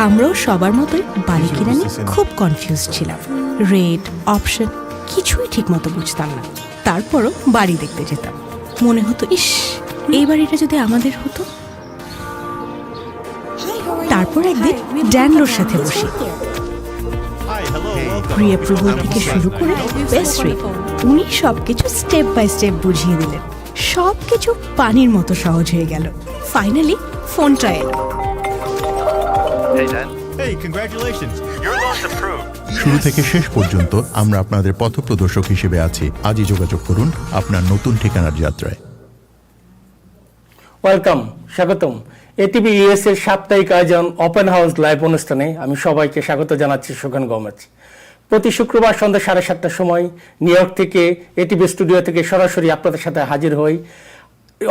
আমরাও সবার মতোই বাড়ি কিনে নিয়ে খুব কনফিউজ ছিলাম। রেট, অপশন কিছুই ঠিক মতো বুঝতাম না। তারপরও বাড়ি দেখতে যেতাম, মনে হতো ইস, এই বাড়িটা যদি আমাদের হতো। তারপর একদিন ড্যানলোর সাথে বসি, প্রি অ্যাপ্রুভাল থেকে শুরু করে বেস্ট রেট, উনি সবকিছু স্টেপ বাই স্টেপ বুঝিয়ে দিলেন। সবকিছু পানির মতো সহজ হয়ে গেল। ফাইনালি ফোনটা এলো। শুরু থেকে শেষ পর্যন্ত আমরা আপনাদের পথপ্রদর্শক হিসেবে আছি। আজই যোগাযোগ করুন আপনার নতুন ঠিকানার যাত্রায়। ওয়েলকাম, স্বাগতম। এটিভি ইউএসএ'র সাপ্তাহিক আয়োজন ওপেন হাউস লাইভ অনুষ্ঠানে আমি সবাইকে স্বাগত জানাচ্ছি, সুখেন গোমেজ। প্রতি শুক্রবার সন্ধ্যা 7:30টার সময় নিউ ইয়র্ক থেকে এটিভি স্টুডিও থেকে সরাসরি আপনাদের সাথে হাজির হই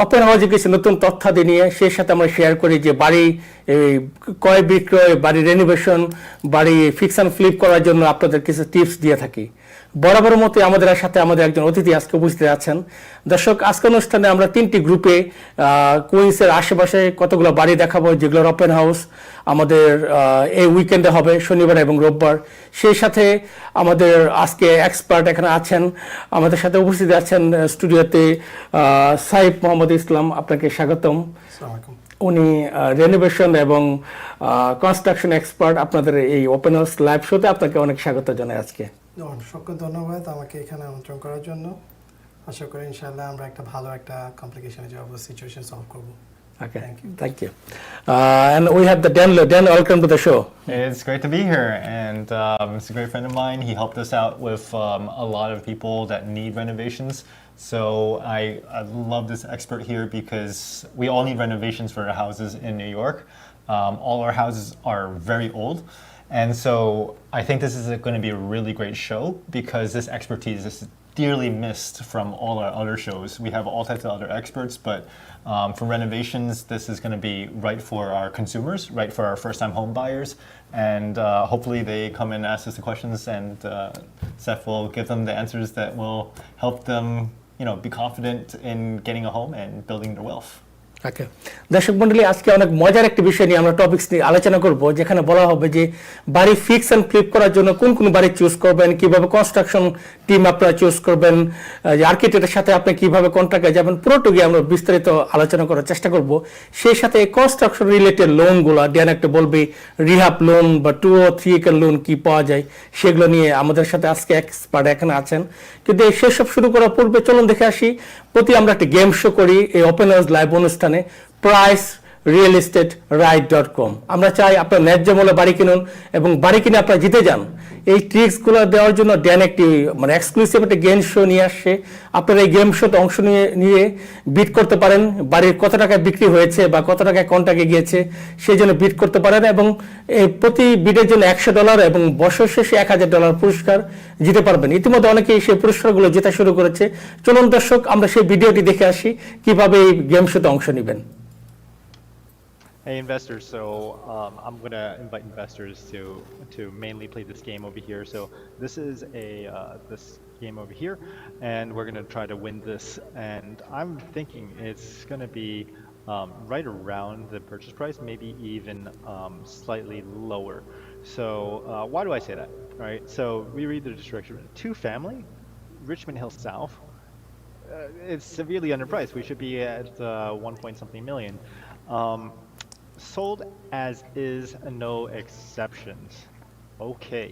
ওপেন হাউসে কিছু নতুন তথ্যাদি নিয়ে। সেই সাথে আমরা শেয়ার করি যে বাড়ি ক্রয় বিক্রয়, বাড়ি রেনোভেশন, বাড়ি ফিক্স অ্যান্ড ফ্লিপ করার জন্য আপনাদের কিছু টিপস দিয়ে থাকি। বরাবর মতো আমাদের সাথে আমাদের একজন অতিথি আজকে উপস্থিত আছেন। দর্শক, আজকের অনুষ্ঠানে আমরা 3টি গ্রুপে কুইন্সের আশেপাশে কতগুলো বাড়ি দেখাবো, যেগুলোর ওপেন হাউস আমাদের এই উইকেন্ডে হবে, শনিবার এবং রোববার। সেই সাথে আমাদের আজকে এক্সপার্ট এখানে আছেন, আমাদের সাথে উপস্থিত আছেন স্টুডিওতে সাইফ মোহাম্মদ ইসলাম, আপনাকে স্বাগতম। উনি রেনোভেশন এবং কনস্ট্রাকশন এক্সপার্ট। আপনাদের এই ওপেন হাউস লাইভ শোতে আপনাকে অনেক স্বাগত জানাই আজকে। অসংখ্য ধন্যবাদ আমাকে এখানে আমন্ত্রণ করার জন্য। আশা করি ইনশাআল্লাহ আমরা একটা ভালো একটা কমপ্লিকেশনে যাব, সিচুয়েশন সলভ করব। Okay, thank you. And we have the Dan. Dan, welcome to the show. It's great to be here, and it's a great friend of mine. He helped us out with a lot of people that need renovations. So I love this expert here because we all need renovations for our houses in New York. All our houses are very old. And so I think this is going to be a really great show because this expertise is dearly missed from all our other shows. We have all types of other experts, but for renovations, this is going to be right for our consumers, right for our first-time home buyers, and hopefully they come and ask us the questions, and Seth will give them the answers that will help them, be confident in getting a home and building their wealth. ওকে, দর্শক মন্ডলী, আজকে অনেক মজার একটি বিষয় নিয়ে আমরা topics নিয়ে আলোচনা করব, যেখানে বলা হবে যে বাড়ি ফিক্স অ্যান্ড ফ্লিপ করার জন্য কোন কোন বাড়ি চুজ করবেন, কিভাবে কনস্ট্রাকশন টিম আপনারা চুজ করবেন, আর্কিটেক্টের সাথে আপনি কিভাবে কন্ট্রাক্টে যাবেন, পুরোটুকু আমরা বিস্তারিত আলোচনা করার চেষ্টা করব। সেই সাথে কনস্ট্রাকশন রিলেটেড লোনগুলো ডিয়ান একটা বলবে, রিহাব লোন বা 2 ও 3 একর লোন কি পাওয়া যায়, সেগুলো নিয়ে আমাদের সাথে আজকে এক্সপার্ট এখানে আছেন। কিন্তু সেসব শুরু করার পূর্বে চলুন দেখে আসি, প্রতি আমরা একটা গেম শো করি এই ওপেন হাউস লাইভ অনুষ্ঠানে, প্রাইস রিয়েল এস্টেট রাইট.com। আমরা চাই আপনার ন্যায্য মূল্যে বাড়ি কিনুন এবং বাড়ি কিনে আপনারা জিতে যান। এই ট্রিক্সগুলো দেওয়ার জন্য ড্যান একটি এক্সক্লুসিভ একটা গেম শো নিয়ে আসছে। আপনারা এই গেম শোতে অংশ নিয়ে বিট করতে পারেন, বাড়ির কত টাকায় বিক্রি হয়েছে বা কত টাকায় কন্ট্রাক্টে গিয়েছে সেই জন্য বিট করতে পারেন, এবং প্রতি বিটের জন্য $100 এবং বছর শেষে $1000 পুরস্কার জিতে পারবেন। ইতিমধ্যে অনেকেই সেই পুরস্কারগুলো জেতা শুরু করেছে। চলুন দর্শক, আমরা সেই ভিডিওটি দেখে আসি কিভাবে এই গেম শোতে অংশ নেবেন। Hey investors, so I'm going to invite investors to mainly play this game over here. So this is this game over here, and we're going to try to win this. And I'm thinking it's going to be right around the purchase price, maybe even slightly lower. So why do I say that? All right, so we read the description: 2-family, Richmond Hill South. It's severely underpriced. We should be at 1 point something million. Sold as is, no exceptions. Okay.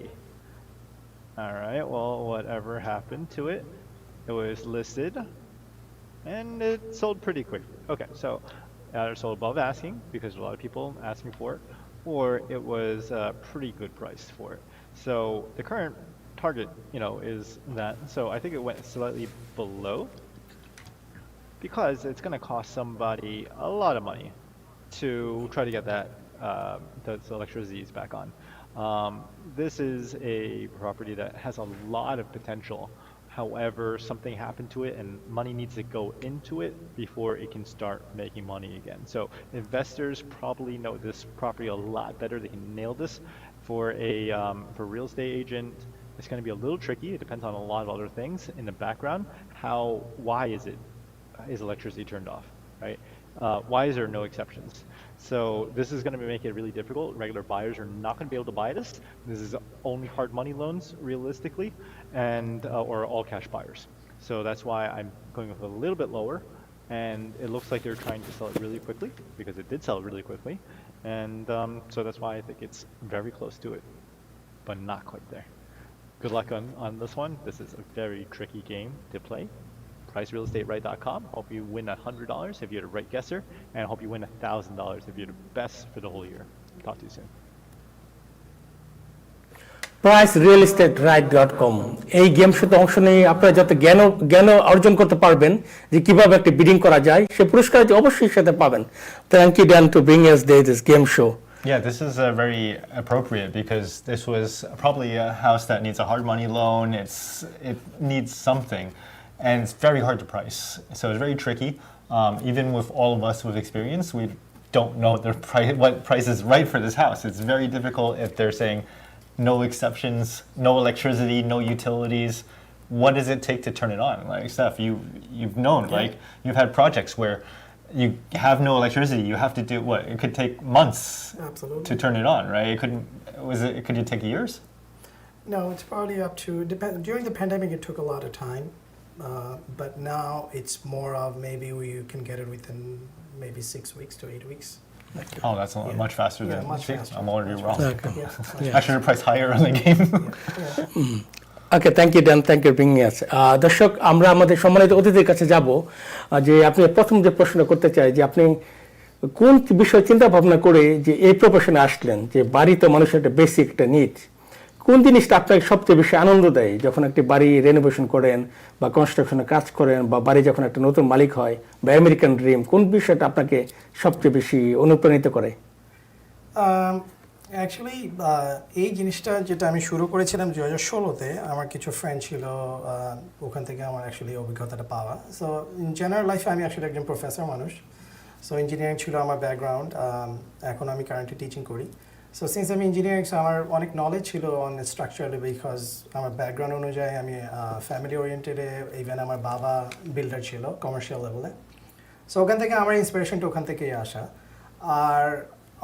All right, well, whatever happened to it? It was listed and it sold pretty quickly. Okay, so either sold above asking because a lot of people asking for it, or it was a pretty good price for it. So the current target, is that. So I think it went slightly below because it's going to cost somebody a lot of money to try to get those electricities back on. This is a property that has a lot of potential. However, something happened to it and money needs to go into it before it can start making money again. So investors probably know this property a lot better. They can nail this. For a real estate agent, it's going to be a little tricky. It depends on a lot of other things in the background. Why is electricity turned off, right? Why is there no exceptions? So this is going to make it really difficult. Regular buyers are not going to be able to buy this. This is only hard money loans, realistically, and or all cash buyers. So that's why I'm going with a little bit lower. And it looks like they're trying to sell it really quickly, because it did sell really quickly. And so that's why I think it's very close to it, but not quite there. Good luck on this one. This is a very tricky game to play. PriceRealEstateRight.com. Hope you win $100 if you're the right guesser, and I hope you win $1,000 if you're the best for the whole year. Talk to you soon. PriceRealEstateRight.com এই game শোতে অংশ নিয়ে আপনারা যাতে জ্ঞান অর্জন করতে পারবেন যে কিভাবে একটা বিডিং করা যায়, সে পুরস্কার অবশ্যই সাথে পাবেন। Thank you, Dan, to bring us this game show. Yeah, this is very appropriate because this was probably a house that needs a hard money loan. It needs something, and it's very hard to price. So it's very tricky. Even with all of us with experience, we don't know what price is right for this house. It's very difficult if they're saying no exceptions, no electricity, no utilities. What does it take to turn it on? Like Seth, you've known, like you've had projects where you have no electricity. You have to do what? It could take months to turn it on, right? Could it take years? No, it's probably up to during the pandemic it took a lot of time, but now it's more of maybe you can get it within maybe 6 weeks to 8 weeks. Oh, that's much faster than much faster. I'm already wrong. Yeah. I should have priced higher on the game. Okay, thank you Dan, thank you bring us. দর্শক, আমরা আমাদের সম্মানিত অতিথির কাছে যাব, যে আপনি প্রথম যে প্রশ্ন করতে চাই যে আপনি কোন বিষয় চিন্তা ভাবনা করে যে এই প্রফেশনে আসলেন, যে বাড়ি তো মানুষের একটা বেসিক একটা নিড, কোন জিনিসটা আপনাকে সবচেয়ে বেশি আনন্দ দেয় যখন একটি বাড়ি রেনোভেশন করেন বা কনস্ট্রাকশনে কাজ করেন, বা বাড়ি যখন একটা নতুন মালিক হয়, বা আমেরিকান ড্রিম, কোন বিষয়টা আপনাকে সবচেয়ে বেশি অনুপ্রাণিত করে? অ্যাকচুয়ালি এই জিনিসটা যেটা আমি শুরু করেছিলাম 2016-তে, আমার কিছু ফ্রেন্ড ছিল, ওখান থেকে আমার অ্যাকচুয়ালি অভিজ্ঞতাটা পাওয়া। সো ইন জেনারেল লাইফে আমি অ্যাকচুয়ালি একজন প্রফেসর মানুষ, সো ইঞ্জিনিয়ারিং ছিল আমার ব্যাকগ্রাউন্ড, এখন আমি কারেন্টলি টিচিং করি। সো সিন্স আমি ইঞ্জিনিয়ারিং, আমার অনেক নলেজ ছিল অন স্ট্রাকচারালি, বিকজ আমার ব্যাকগ্রাউন্ড অনুযায়ী আমি ফ্যামিলি ওরিয়েন্টেডে, ইভেন আমার বাবা বিল্ডার ছিল কমার্শিয়াল লেভেলে। সো ওখান থেকে আমার ইন্সপিরেশনটা ওখান থেকেই আসা। আর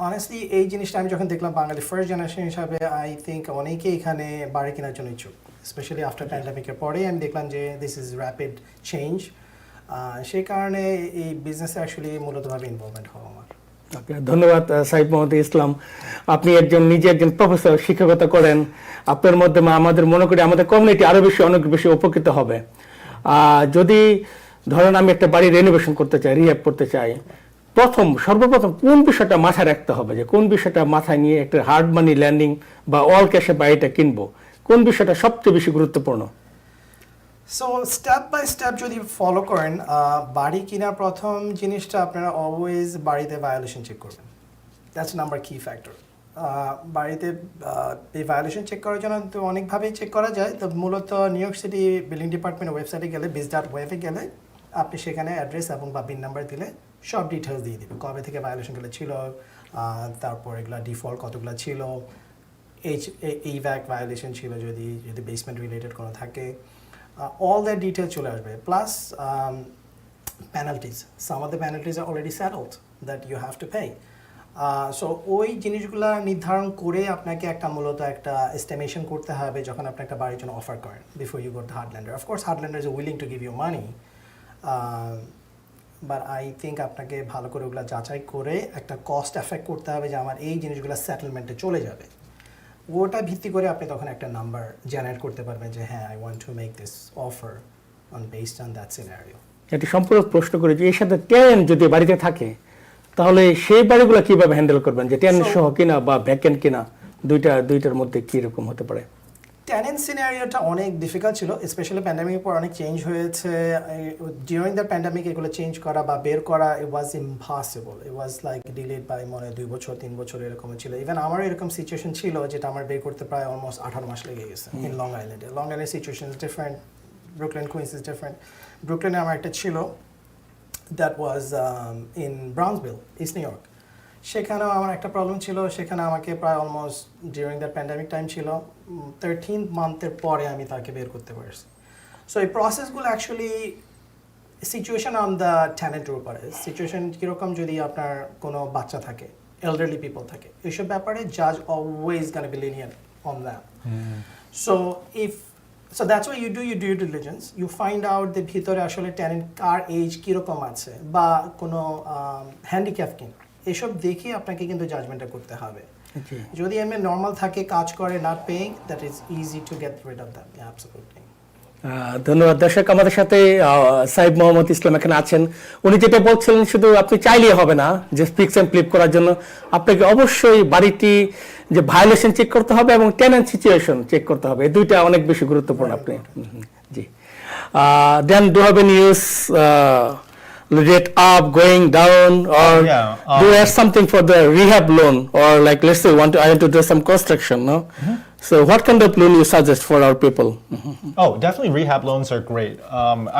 অনেস্টলি এই জিনিসটা আমি যখন দেখলাম বাঙালি ফার্স্ট জেনারেশন হিসাবে, আই থিঙ্ক অনেকেই এখানে বাড়ি কেনার জন্য ইচ্ছুক, স্পেশালি আফটার প্যান্ডামিকের পরেই আমি দেখলাম যে দিস ইজ র্যাপিড চেঞ্জ। সেই কারণে এই বিজনেসে অ্যাকচুয়ালি মূলতভাবে ইনভলভমেন্ট হওয়া আমার। ধন্যবাদ সাইফ মোহাম্মদ ইসলাম। আপনি নিজে একজন প্রফেসর, শিক্ষকতা করেন। আপনার মাধ্যমে আমাদের মনে করি আমাদের কমিউনিটি আরও অনেক বেশি উপকৃত হবে। যদি ধরেন আমি একটা বাড়ি রেনোভেশন করতে চাই, রিহ্যাব করতে চাই, সর্বপ্রথম কোন বিষয়টা মাথায় রাখতে হবে, যে কোন বিষয়টা মাথায় নিয়ে একটা হার্ড মানি ল্যান্ডিং বা অল ক্যাশে বাড়িটা কিনবো, কোন বিষয়টা সবচেয়ে বেশি গুরুত্বপূর্ণ? সো স্টেপ বাই স্টেপ যদি ফলো করেন, বাড়ি কেনার প্রথম জিনিসটা আপনারা অলওয়েজ বাড়িতে ভায়োলেশন চেক করবেন। দ্যাটস নাম্বার কি ফ্যাক্টর। বাড়িতে এই ভায়োলেশন চেক করার জন্য তো অনেকভাবেই চেক করা যায়। তো মূলত নিউ ইয়র্ক সিটি বিল্ডিং ডিপার্টমেন্টের ওয়েবসাইটে গেলে, biz.web-এ গেলে আপনি সেখানে অ্যাড্রেস এবং বা বিন নাম্বার দিলে সব ডিটেলস দিয়ে দেবে, কবে থেকে ভায়োলেশনগুলো ছিল, তারপর এগুলো ডিফল্ট কতগুলো ছিল, এইভ্যাক ভায়োলেশন ছিল যদি বেসমেন্ট রিলেটেড কোনো থাকে, all that detail চলে আসবে। Plus penalties, some of the penalties are already settled that you have to pay. So ওই জিনিসগুলো নির্ধারণ করে আপনাকে একটা মূলত একটা এস্টিমেশন করতে হবে যখন আপনি একটা বাড়ির জন্য অফার করেন, before you go to Hardlander. Of course Hardlander is willing to give you money, but I think আপনাকে ভালো করে ওগুলো যাচাই করে একটা কস্ট এফেক্ট করতে হবে যে আমার এই জিনিসগুলো সেটেলমেন্টে চলে যাবে। ওটা ভিত্তি করে আপনি তখন একটা নাম্বার জেনারেট করতে পারবেন যে হ্যাঁ, I want to make this offer on based on that scenario. এটি সম্পূর্ণ প্রশ্ন করে যে এর সাথে টেনেন্ট যদি বাড়িতে থাকে, তাহলে সেই বাড়িগুলো কিভাবে হ্যান্ডেল করবেন, যে টেনেন্ট সহ কিনা বা ভ্যাকেন্ট কিনা, দুইটার মধ্যে কি রকম হতে পারে? টেনেন্ট সিনারিওটা অনেক ডিফিকাল্ট ছিল, স্পেশালি প্যান্ডামিকের পর অনেক চেঞ্জ হয়েছে। ডিউরিং দ্য প্যান্ডামিক এগুলো চেঞ্জ করা বা বের করা it was impossible, it was like delayed by মনে 2 বছর 3 বছর এরকম ছিল। ইভেন আমারও এরকম সিচুয়েশন ছিল যেটা আমার বের করতে প্রায় অলমোস্ট 18 মাস লেগে গেছে ইন লং আইল্যান্ডে। লং আইল্যান্ডের situation is different, Brooklyn Queens is different. ব্রুকলিনে আমার একটা ছিল that was in Brownsville, East New York. সেখানেও আমার একটা প্রবলেম ছিল, সেখানে আমাকে প্রায় almost during the pandemic time ছিল 13th মান্থের পরে আমি তাকে বের করতে পারছি। সো এই প্রসেসগুলো অ্যাকচুয়ালি সিচুয়েশন অন দ্য ট্যানেন্টের উপরে সিচুয়েশন কীরকম যদি আপনার কোনো বাচ্চা থাকে elderly people থাকে এইসব ব্যাপারে judge always gonna be lenient on that so that's why you do your due diligence you find out the ভিতরে আসলে tenant কার এজ কিরকম আছে বা কোনো হ্যান্ডিক্যাপ কিনা এসব দেখে আপনাকে কিন্তু জাজমেন্টটা করতে হবে যদি এমনি নর্মাল থাকে কাজ করে not paying that is easy to get rid of them yeah, absolutely ধন্যবাদ দর্শক আমাদের সাথে সাইফ মোহাম্মদ ইসলাম এখানে আছেন উনি যেটা বলছিলেন শুধু আপনি চাইলেই হবে না যে ফিক্স এন্ড ফ্লিপ করার জন্য আপনাকে অবশ্যই বাড়িটি যে ভায়োলেশন চেক করতে হবে এবং টেনেন্ট সিচুয়েশন চেক করতে হবে এই দুইটা অনেক বেশি গুরুত্বপূর্ণ আপনি জি then do have any news rate up going down or do you have something for the rehab loan or like let's say I want to do some construction no so what kind of loan you suggest for our people Oh, definitely rehab loans are great.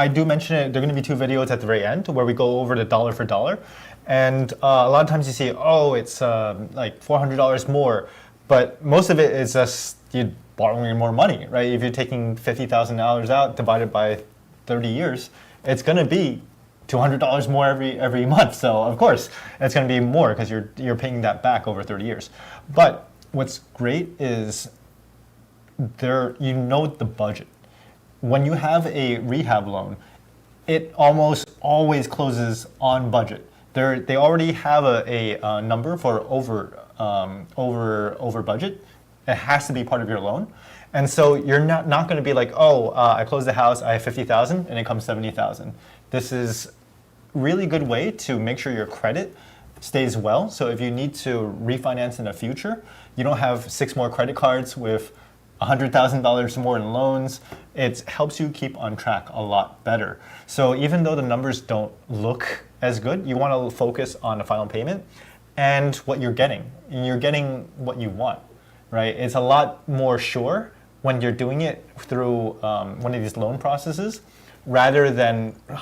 I do mention it. There are going to be 2 videos at the very end where we go over the dollar for dollar. And a lot of times you see, oh, it's like $400 more. But most of it is just you borrowing more money, right? If you're taking $50,000 out divided by 30 years, it's going to be $200 more every month. So of course, it's going to be more because you're paying that back over 30 years. But what's great is you know the budget. When you have a rehab loan, it almost always closes on budget. They already have a number for over budget. It has to be part of your loan. And so you're not going to be like, oh, I closed the house, I have 50,000 and it comes 70,000. This is really good way to make sure your credit stays well. So if you need to refinance in the future, you don't have 6 more credit cards with $100,000 more in loans. It helps you keep on track a lot better. So even though the numbers don't look as good, you want to focus on the final payment and what you're getting. And you're getting what you want, right? It's a lot more sure when you're doing it through one of these loan processes rather than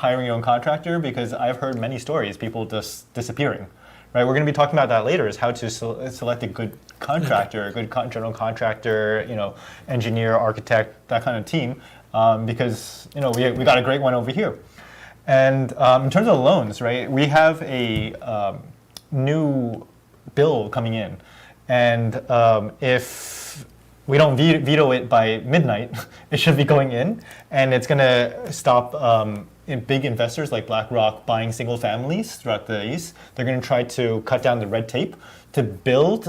hiring your own contractor, because I've heard many stories, people just disappearing. Right, we're going to be talking about that later, is how to select a good contractor, a good general contractor, engineer, architect, that kind of team, because we got a great one over here. And in terms of loans, right, we have a new bill coming in, and if we don't veto it by midnight, it should be going in, and it's going to stop big investors like BlackRock buying single families throughout the East. They're going to try to cut down the red tape to build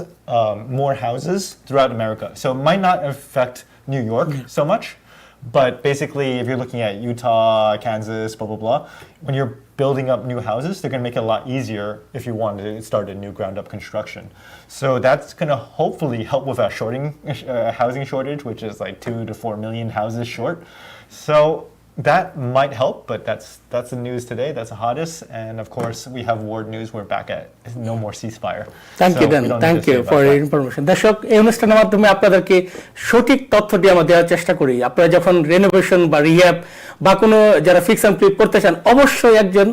more houses throughout America. So it might not affect New York so much, but basically if you're looking at Utah, Kansas, blah, blah, blah, when you're building up new houses, they're going to make it a lot easier if you want to start a new ground up construction. So that's going to hopefully help with our housing shortage, which is like 2 to 4 million houses short. So that might help, but that's the news today. That's the hottest. And of course, we have world news. We're back at no more ceasefire. Thank you, Dan. Thank you for your information. দর্শক এই অনুষ্ঠানের মাধ্যমে আপনাদেরকে সঠিক তথ্যটি আমরা দেওয়ার চেষ্টা করি। আপনারা যখন রেনোভেশন বা রিহ্যাব বা কোনো যারা ফিক্স এন্ড ফ্লিপ করতে চান, অবশ্যই একজন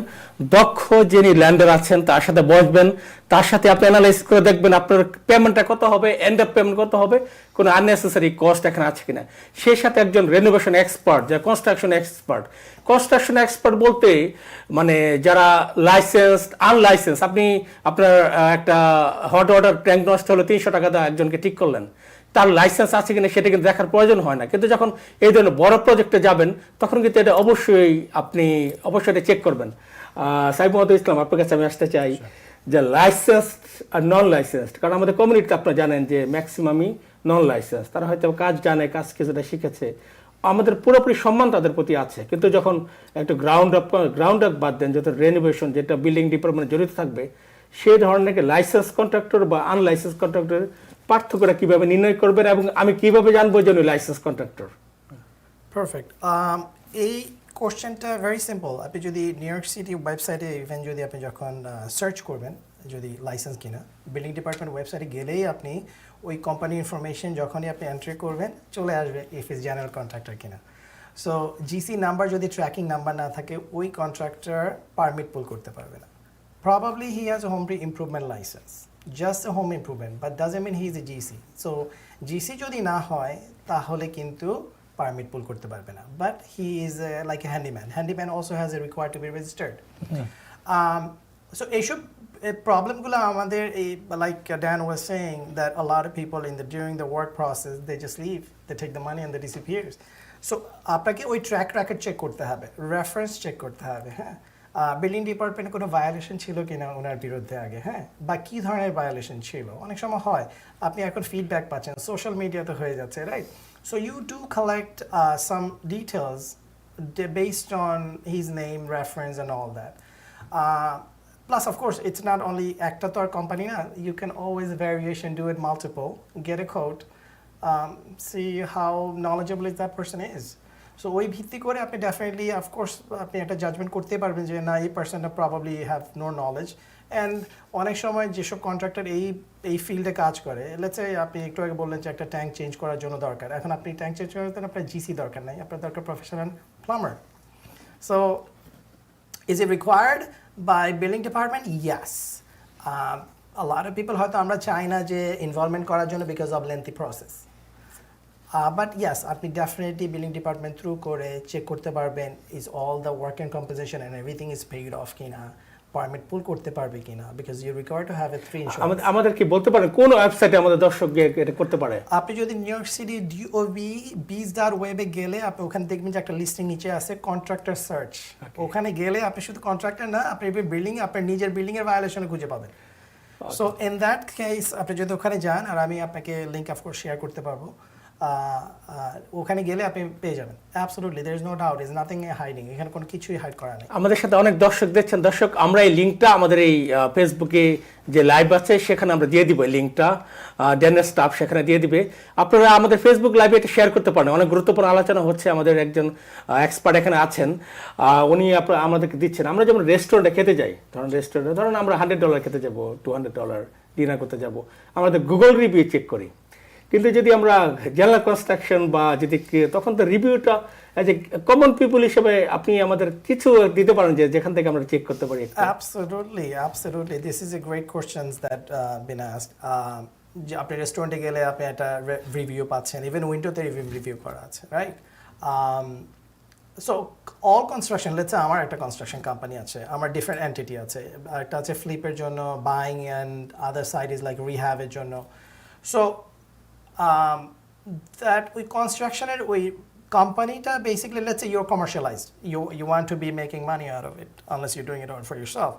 দক্ষ যিনি ল্যান্ডার আছেন তার সাথে বসবেন, তার সাথে আপনি অ্যানালাইজ করে দেখবেন আপনার পেমেন্টটা কত হবে, এন্ড অফ পেমেন্ট কত হবে, কোনো আননেসেসারি কস্ট এখানে আছে কিনা। সেই সাথে একজন রেনোভেশন এক্সপার্ট, যারা কনস্ট্রাকশন এক্সপার্ট বলতে মানে যারা লাইসেন্সড আনলাইসেন্স, আপনি আপনার একটা হট ওয়াটার ট্যাঙ্ক নষ্ট হলো 300 টাকা দিয়ে একজনকে ঠিক করলেন, তার লাইসেন্স আছে কিনা সেটা কিন্তু দেখার প্রয়োজন হয় না। কিন্তু যখন এই ধরনের বড় প্রজেক্টে যাবেন তখন কিন্তু এটা অবশ্যই এটা চেক করবেন। সাইফ মোহাম্মদ ইসলাম, আপনার কাছে আমি আসতে চাই যে লাইসেন্সড আর নন লাইসেন্সড, কারণ আমাদের কমিউনিটিতে আপনারা জানেন যে ম্যাক্সিমামই নন লাইসেন্স, তারা হয়তো কাজ জানে, কাজ কিছুটা শিখেছে, আমাদের পুরোপুরি সম্মান তাদের প্রতি আছে। কিন্তু যখন একটা গ্রাউন্ড আপ বাদ দেন, যত রেনোভেশন যেটা বিল্ডিং ডিপার্টমেন্ট জড়িত থাকবে, সেই ধরনের লাইসেন্স কন্ট্রাক্টর বা আনলাইসেন্স কন্ট্রাক্টরের পার্থক্যটা কিভাবে নির্ণয় করবেন এবং আমি কিভাবে জানবো যে উনি লাইসেন্স কন্ট্রাক্টর? পারফেক্ট। এই কোশ্চেনটা ভেরি সিম্পল। আপনি যদি নিউ ইয়র্ক সিটি ওয়েবসাইটে ইভেন যদি আপনি যখন সার্চ করবেন যদি লাইসেন্স কিনা, বিল্ডিং ডিপার্টমেন্ট ওয়েবসাইটে গেলেই আপনি ওই কোম্পানি ইনফরমেশন যখনই আপনি এন্ট্রি করবেন চলে আসবে ইফ ইজ জেনারেল কন্ট্রাক্টর কিনা। সো জিসি নাম্বার যদি ট্র্যাকিং নাম্বার না থাকে ওই কন্ট্রাক্টর পারমিট পুল করতে পারবে না। Probably he has a home improvement license, just a home improvement, but doesn't mean he is a GC. So GC যদি না হয় তাহলে কিন্তু পারমিট পুল করতে পারবে না, but he is like a handyman also has a required to B registered. So এইসব প্রবলেমগুলো আমাদের এই like Dan was saying that a lot of people during the work process they just leave, they take the money and they disappears. So আপনাকে ওই track record check করতে হবে, reference check করতে হবে, হ্যাঁ, বিল্ডিং ডিপার্টমেন্টে কোনো ভায়োলেশন ছিল কিনা ওনার বিরুদ্ধে আগে, হ্যাঁ, বা কী ধরনের ভায়োলেশন ছিল। অনেক সময় হয় আপনি এখন ফিডব্যাক পাচ্ছেন, সোশ্যাল মিডিয়াতে হয়ে যাচ্ছে, right? So you do collect some details based on his name, reference and all that. Plus, of course, it's not only একটা তো আর কোম্পানি না, you can always variation, do it multiple, get a quote, see how knowledgeable that person is. So ওই ভিত্তি করে আপনি definitely of course আপনি একটা জাজমেন্ট করতে পারবেন যে না, এই পার্সনটা probably have no knowledge. And অনেক সময় যেসব কন্ট্রাক্টর এই ফিল্ডে কাজ করে, লেটস সে আপনি একটু আগে বললেন যে একটা ট্যাঙ্ক চেঞ্জ করার জন্য দরকার, এখন আপনি ট্যাঙ্ক চেঞ্জ করার জন্য আপনার জিসি দরকার নাই, আপনার দরকার professional plumber. So is it required by building department? Yes. A lot of people হয়তো আমরা চাই না যে ইনভলভমেন্ট করার জন্য because of lengthy process. But yes, আপনি definitely building department through করে চেক করতে পারবেন is all the work and composition and everything is paid off কিনা, পারমিট পুল করতে পারবে কিনা, because you require to have a 3 insurance. আমাদের কি বলতে পারেন কোন ওয়েবসাইটে আমাদের দর্শক গিয়ে এটা করতে পারে? আপনি যদি নিউ ইয়র্ক সিটি DOB bees.web-এ গেলে আপনি ওখানে দেখবেন যে একটা লিস্টিং নিচে আছে কন্ট্রাক্টর সার্চ। ওখানে গেলে আপনি শুধু কন্ট্রাক্টর না, আপনি বিল্ডিং, আপনার নিজের বিল্ডিং এর ভায়োলেশন খুঁজে পাবেন। সো ইন দ্যাট কেস আপনি যদি ওখানে যান, আর আমি আপনাকে লিংক অফকোর্স শেয়ার করতে পারবো, ওখানে গেলে আপনি পেয়ে যাবেন। Absolutely, there is no doubt, is nothing hiding, এখানে কোনো কিছুই হাইড করা নেই। আমাদের সাথে অনেক দর্শক দেখছেন। দর্শক, আমরা এই লিঙ্কটা আমাদের এই ফেসবুকে যে লাইভ আছে সেখানে আমরা দিয়ে দিব, এই লিঙ্কটা ড্যানের স্টাফ সেখানে দিয়ে দিবে। আপনারা আমাদের ফেসবুক লাইভে এটা শেয়ার করতে পারেন। অনেক গুরুত্বপূর্ণ আলোচনা হচ্ছে, আমাদের একজন এক্সপার্ট এখানে আছেন, উনি আমাদেরকে দিচ্ছেন। আমরা যেমন রেস্টুরেন্টে খেতে যাই, ধরুন আমরা $100 খেতে যাব, $200 ডিনার করতে যাব, আমাদের গুগল রিভিউ চেক করি। কিন্তু যদি আমরা জেনারেল কনস্ট্রাকশন বা যদি, তখন তো রিভিউটা এজ এ কমন পিপল হিসেবে আপনি আমাদের কিছু দিতে পারেন যে যেখান থেকে আমরা চেক করতে পারি। Absolutely, this is a great questions that been asked. যে আপনি রেস্টুরেন্টে গেলে আপনি একটা রিভিউ পাচ্ছেন, ইভেন উইন্ডোতে রিভিউ করা আছে, right? So all construction, let's say আমার একটা কনস্ট্রাকশন কোম্পানি আছে, আমার ডিফারেন্ট এন্টিটি আছে, একটা আছে ফ্লিপের জন্য, buying, and other side is like রিহ্যাবের জন্য। সো that ওই কনস্ট্রাকশনের ওই কোম্পানিটা basically, let's say you're commercialized, you want to be making money out of it unless you're doing it all for yourself.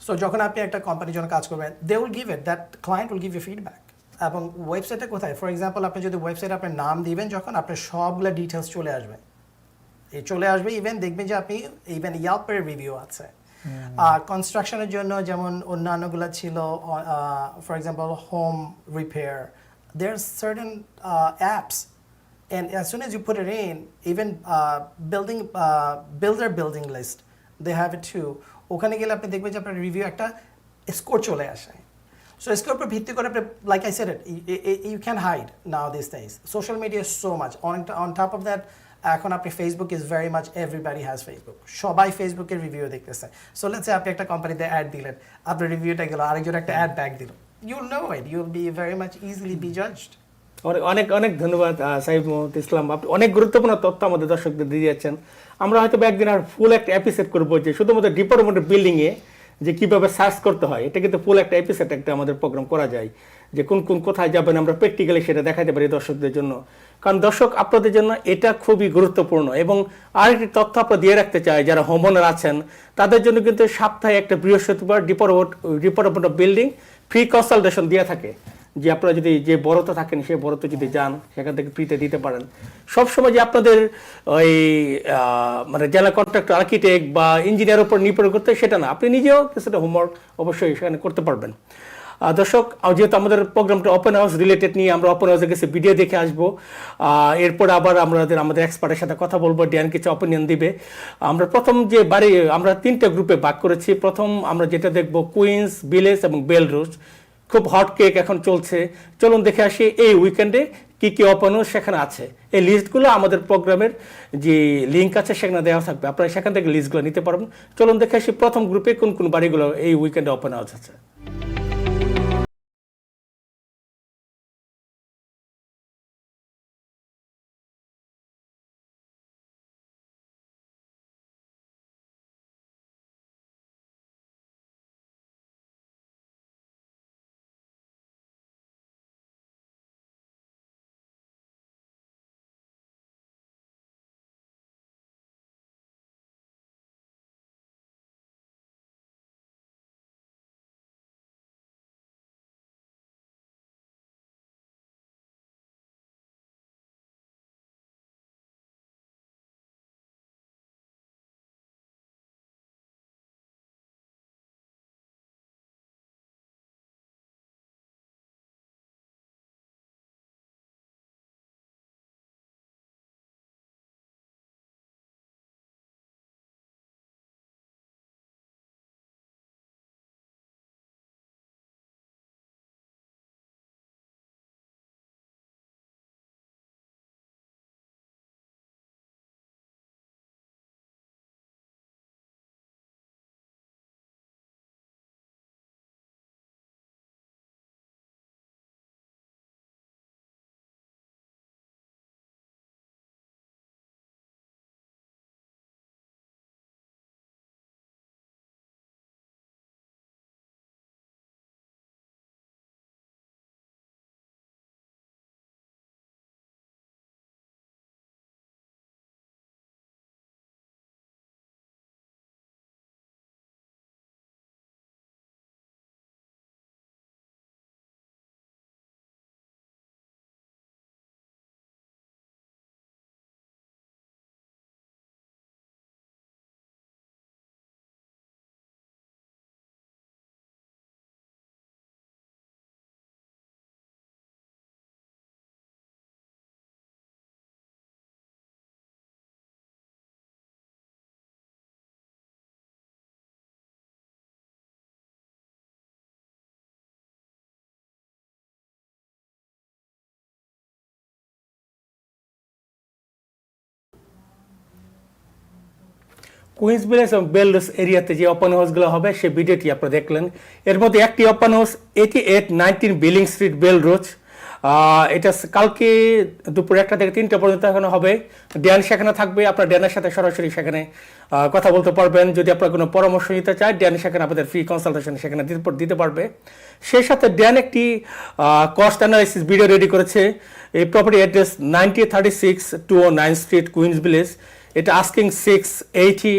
So যখন আপনি একটা কোম্পানির জন্য কাজ করবেন, they will give it, that client will give you feedback. এবং ওয়েবসাইটে কোথায়, ফর এক্সাম্পল আপনি যদি ওয়েবসাইটে আপনার নাম দিবেন, যখন আপনার সবগুলো ডিটেলস চলে আসবে, ইভেন দেখবেন যে আপনি ইভেন ইয়াল্পের রিভিউ আছে। কনস্ট্রাকশনের জন্য যেমন অন্যান্যগুলো ছিল, for example whom repair, there's certain apps, and as soon as you put it in, even builder building list, they have it too. ওখানে গেলে আপনি দেখবেন যে আপনার রিভিউ একটা স্কোর চলে আসে। সো স্কোর উপর ভিত্তি করে আপনি, like I said it, you can hide now these days. Social media is so much. On top of that, এখন আপনি Facebook is very much, everybody has Facebook, সবাই ফেসবুকের রিভিউ দেখতেছে। সো লেটস সে আপনি একটা কোম্পানিতে অ্যাড দিলেন, আপনার রিভিউটা গেল, আরেকজন একটা অ্যাড ব্যাক দিল, you'll know it, you'll be very much easily be judged. অনেক অনেক ধন্যবাদ সাইফ মোহাম্মদ ইসলাম, আপনি অনেক গুরুত্বপূর্ণ তথ্য আমাদের দর্শকদের দিয়ে যাচ্ছেন। আমরা হয়তো একদিন আর ফুল একটা এপিসোড করবো যে শুধুমাত্র ডিপার্টমেন্টের বিল্ডিংয়ে যে কীভাবে সার্চ করতে হয়, এটা কিন্তু ফুল একটা এপিসোড একটা আমাদের প্রোগ্রাম করা যায়, যে কোন কোথায় যাবেন আমরা প্র্যাকটিক্যালি সেটা দেখাতে পারি দর্শকদের জন্য। কারণ দর্শক, আপনাদের জন্য এটা খুবই গুরুত্বপূর্ণ। এবং আরেকটি তথ্য আপনারা দিয়ে রাখতে চাই, যারা হোমওনার আছেন তাদের জন্য কিন্তু সপ্তাহে একটা বৃহস্পতিবার department of building free consultation দিয়ে থাকে, যে আপনারা যদি যে বড়তে থাকেন সেই বড়তে যদি যান সেখান থেকে ফ্রিতে দিতে পারেন। সবসময় যে আপনাদের ওই মানে জেনারেল কন্ট্রাক্টর, আর্কিটেক্ট বা ইঞ্জিনিয়ার উপর নির্ভর করতে সেটা না, আপনি নিজেও কিছুটা হোমওয়ার্ক অবশ্যই সেখানে করতে পারবেন। দর্শক, যেহেতু আমাদের প্রোগ্রামটা ওপেন হাউস রিলেটেড নিয়ে, আমরা ওপেন হাউসে গেছে ভিডিও দেখে আসবো, এরপর আবার আমাদের এক্সপার্টের সাথে কথা বলবো, ড্যান কিছু অপিনিয়ন দিবে। আমরা প্রথম যে বাড়ি, আমরা 3টে গ্রুপে ভাগ করেছি। প্রথম আমরা যেটা দেখবো কুইন্স, ভিলেজ এবং বেলরুজ, খুব হট কেক এখন চলছে। চলুন দেখে আসি এই উইকেন্ডে কী কী ওপেন হাউস সেখানে আছে। এই লিস্টগুলো আমাদের প্রোগ্রামের যে লিঙ্ক আছে সেখানে দেওয়া থাকবে, আপনারা সেখান থেকে লিস্টগুলো নিতে পারবেন। চলুন দেখে আসি প্রথম গ্রুপে কোন কোন বাড়িগুলো এই উইকেন্ডে ওপেন হাউস আছে। কুইন্স ভিলেজ এবং বেলরোজ এরিয়াতে যে ওপেন হাউসগুলো হবে সেই ভিডিওটি আপনারা দেখলেন। এর মধ্যে একটি ওপেন হাউস 8819 বিলিং স্ট্রিট বেলরোজ, এটা কালকে দুপুর 1টা থেকে 3টা পর্যন্ত এখানে হবে। ড্যান সেখানে থাকবে, আপনার ড্যানের সাথে সরাসরি সেখানে কথা বলতে পারবেন। যদি আপনার কোনো পরামর্শ নিতে চায়, ড্যান সেখানে আপনাদের ফ্রি কনসালটেশন সেখানে দিতে পারবে। সেই সাথে ড্যান একটি কস্ট অ্যানালাইসিস ভিডিও রেডি করেছে। এই property address 9036 street Queens village, এটা আস্কিং 680,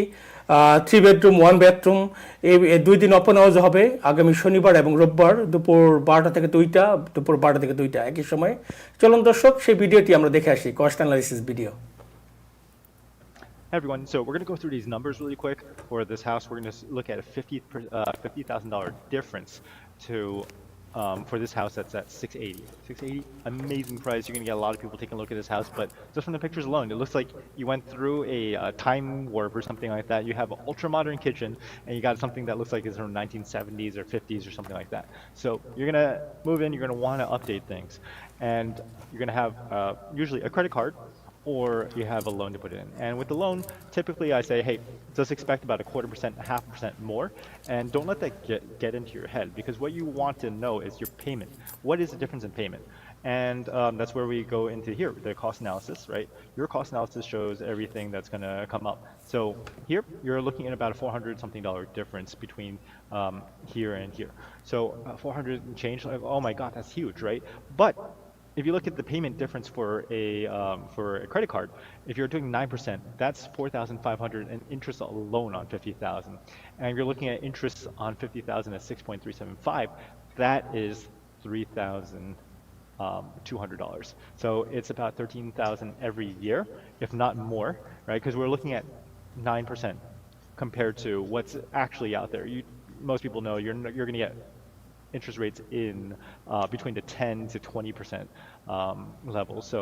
3 বেডরুম 1 বাথরুম। এই 2 দিন ওপেন হাউস হবে, আগামী শনিবার এবং রোববার দুপুর 12টা থেকে 2টা একই সময়। চলুন দর্শক সেই ভিডিওটি আমরা দেখে আসি, cost analysis video. Hey everyone, so we're going to go through these numbers really quick for this house. We're going to look at a $50,000 difference to for this house that's at 680. 680, amazing price. You're going to get a lot of people taking a look at this house, but just from the pictures alone, it looks like you went through a time warp or something like that. You have an ultra modern kitchen, and you got something that looks like it's from 1970s or 50s or something like that. So you're going to move in, you're going to want to update things, and you're going to have usually a credit card, or you have a loan to put in. And with the loan, typically I say, hey, just expect about 0.25%, 0.5% more, and don't let that get into your head, because what you want to know is your payment. What is the difference in payment? And that's where we go into here, the cost analysis, right? Your cost analysis shows everything that's going to come up. So here, you're looking at about a $400-something difference between here and here. So 400 and change, like, oh my God, that's huge, right? But if you look at the payment difference for a credit card, if you're doing 9%, that's $4,500 in interest alone on $50,000. And if you're looking at interest on $50,000 at 6.375, that is $3,200. So it's about $13,000 every year, if not more, right? Because we're looking at 9% compared to what's actually out there. Most people know you're going to get interest rates in between the 10 to 20% level. So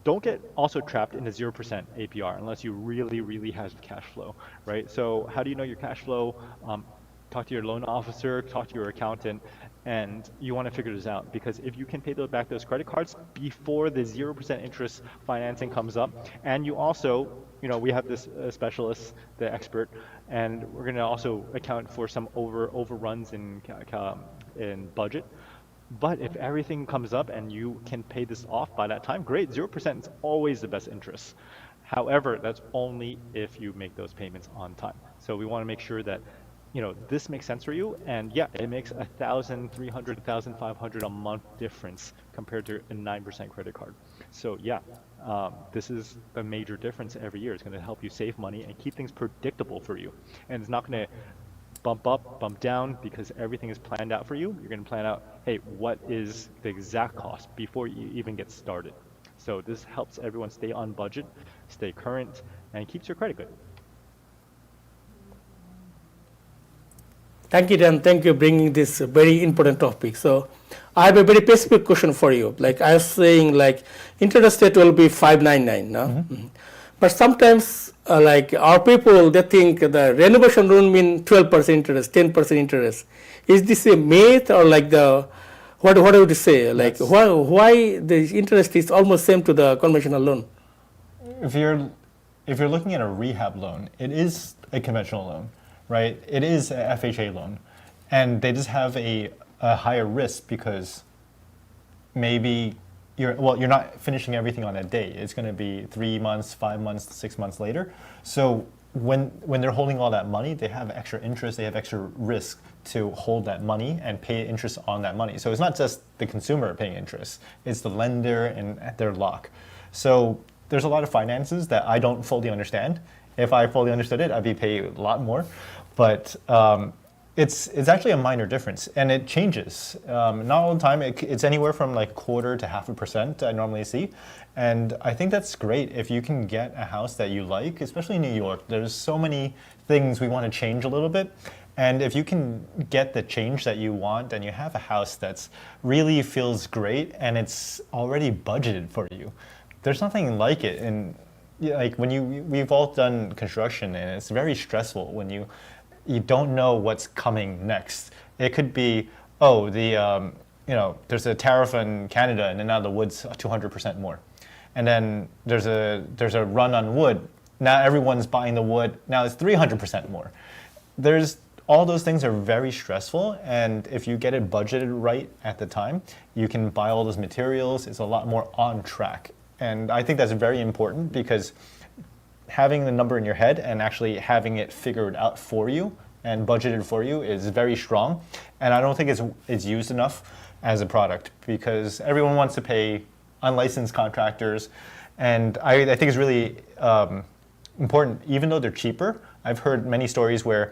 don't get also trapped in the 0% APR unless you really have cash flow, right? So how do you know your cash flow? Talk to your loan officer, talk to your accountant, and you want to figure this out, because if you can pay back those credit cards before the 0% interest financing comes up, and you also, we have this specialist, the expert, and we're going to also account for some overruns in budget. But if everything comes up and you can pay this off by that time, great. 0% is always the best interest. However, that's only if you make those payments on time. So we want to make sure that this makes sense for you, and yeah, it makes $1,300, $1,500 a month difference compared to a 9% credit card. So yeah, this is a major difference every year. It's going to help you save money and keep things predictable for you, and it's not going to bump up, bump down, because everything is planned out for you. You're going to plan out, hey, what is the exact cost before you even get started. So this helps everyone stay on budget, stay current, and keeps your credit good. Thank you, Dan. Thank you for bringing this very important topic. So I have a very specific question for you. Like I was saying, like interest rate will be 599, no? Mm-hmm. But sometimes, like our people, they think the renovation loan mean 12% interest, 10% interest. Is this a myth, or like what would you say? Like why the interest is almost same to the conventional loan? If you're looking at a rehab loan, it is a conventional loan, right? It is a FHA loan, and they just have a higher risk because maybe you're not finishing everything on that day. It's going to be 3 months, 5 months, 6 months later. So when they're holding all that money, they have extra interest, they have extra risk to hold that money and pay interest on that money. So it's not just the consumer paying interest, it's the lender and their lock. So there's a lot of finances that I don't fully understand. If I fully understood it, I'd be paying a lot more. But it's actually a minor difference, and it changes. Not all the time. It's anywhere from like 1/4 to 0.5% I normally see, and I think that's great if you can get a house that you like, especially in New York. There's so many things we want to change a little bit, and if you can get the change that you want, and you have a house that's really feels great and it's already budgeted for you, there's nothing like it. And like we've all done construction, and it's very stressful when you don't know what's coming next. It could be, there's a tariff in Canada, and then now the wood's 200% more. And then there's a run on wood Now everyone's buying the wood. Now it's 300% more. All those things are very stressful, and if you get it budgeted right at the time, you can buy all those materials. It's a lot more on track. And I think that's very important because having the number in your head and actually having it figured out for you and budgeted for you is very strong. And I don't think it's used enough as a product because everyone wants to pay unlicensed contractors. And I think it's really important, even though they're cheaper. I've heard many stories where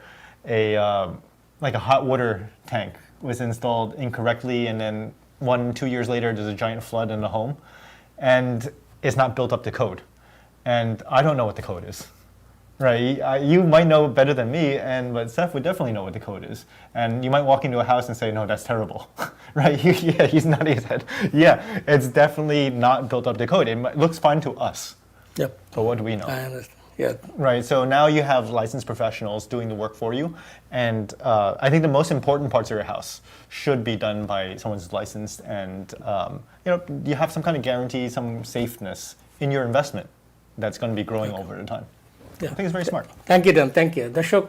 a hot water tank was installed incorrectly, and then 1-2 years later there's a giant flood in the home, and it's not built up to code. And I don't know what the code is, right? You might know better than me, but Seth would definitely know what the code is. And you might walk into a house and say, no, that's terrible, right? Yeah, he's nodding his head. Yeah, it's definitely not built up to code. It looks fine to us. Yep. But what do we know? I understand. Yeah. Right, so now you have licensed professionals doing the work for you, and I think the most important parts of your house should be done by someone who's licensed, and you have some kind of guarantee, some safeness in your investment that's going to be growing over the time. Yeah. I think it's very smart. Thank you Dan, thank you. দর্শক,